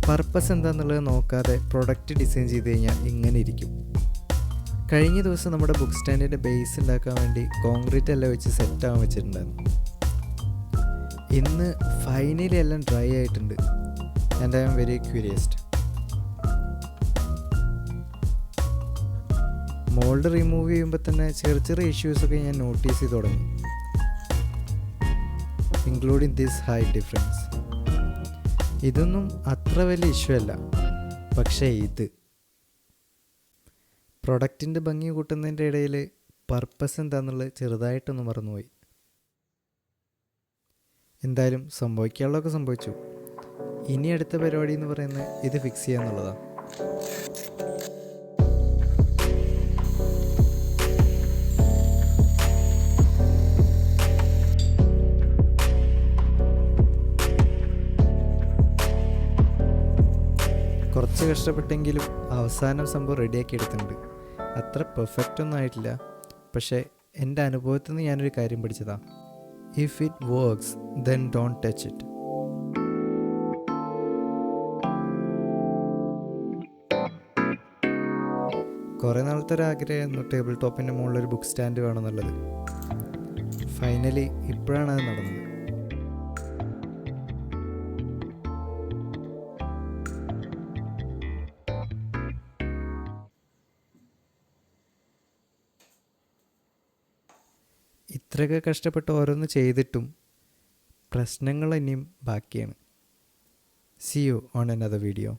Purpose എന്താണെന്നുള്ളത് നോക്കാതെ product design ചെയ്ത് കഴിഞ്ഞാൽ ഇങ്ങനെ ഇരിക്കും. കഴിഞ്ഞ ദിവസം നമ്മുടെ ബുക്ക് സ്റ്റാൻഡിൻ്റെ ബേസ് ഉണ്ടാക്കാൻ വേണ്ടി കോൺക്രീറ്റ് എല്ലാം വെച്ച് സെറ്റാകാൻ വെച്ചിട്ടുണ്ടായിരുന്നു. ഇന്ന് ഫൈനലി എല്ലാം ഡ്രൈ ആയിട്ടുണ്ട്. And I am very curioused. Mould remove ചെയ്യുമ്പോൾ തന്നെ ചെറിയ ചെറിയ ഇഷ്യൂസൊക്കെ ഞാൻ നോട്ടീസ് ചെയ്ത് തുടങ്ങി, ഇൻക്ലൂഡിങ് ദിസ് ഹൈറ്റ് ഡിഫറൻസ്. ഇതൊന്നും അത്ര വലിയ ഇഷ്യൂ അല്ല, പക്ഷേ ഇത് പ്രൊഡക്റ്റിൻ്റെ ഭംഗി കൂട്ടുന്നതിൻ്റെ ഇടയിൽ പർപ്പസ് എന്താണെന്നുള്ളത് ചെറുതായിട്ടൊന്ന് മറന്നുപോയി. എന്തായാലും സംഭവിക്കാനുള്ളതൊക്കെ സംഭവിച്ചു. ഇനി അടുത്ത പരിപാടി എന്ന് പറയുന്നത് ഇത് ഫിക്സ് ചെയ്യുക എന്നുള്ളതാണ്. കുറച്ച് കഷ്ടപ്പെട്ടെങ്കിലും അവസാനം സംഭവം റെഡിയാക്കി എടുത്തിട്ടുണ്ട്. അത്ര പെർഫെക്റ്റ് ഒന്നും ആയിട്ടില്ല, പക്ഷേ എൻ്റെ അനുഭവത്തിൽ നിന്ന് ഞാനൊരു കാര്യം പഠിച്ചതാണ്. If it works then don't touch it. കുറേ നാളത്തെ ഒരു ആഗ്രഹമായിരുന്നു ടേബിൾ ടോപ്പിൻ്റെ മുകളിലൊരു ബുക്ക് സ്റ്റാൻഡ് വേണമെന്നുള്ളത്. ഫൈനലി ഇപ്പോഴാണ് അത് നടന്നത്. ഇത്രയൊക്കെ കഷ്ടപ്പെട്ട് ഓരോന്ന് ചെയ്തിട്ടും പ്രശ്നങ്ങൾ ഇനിയും ബാക്കിയാണ്. See you on another video.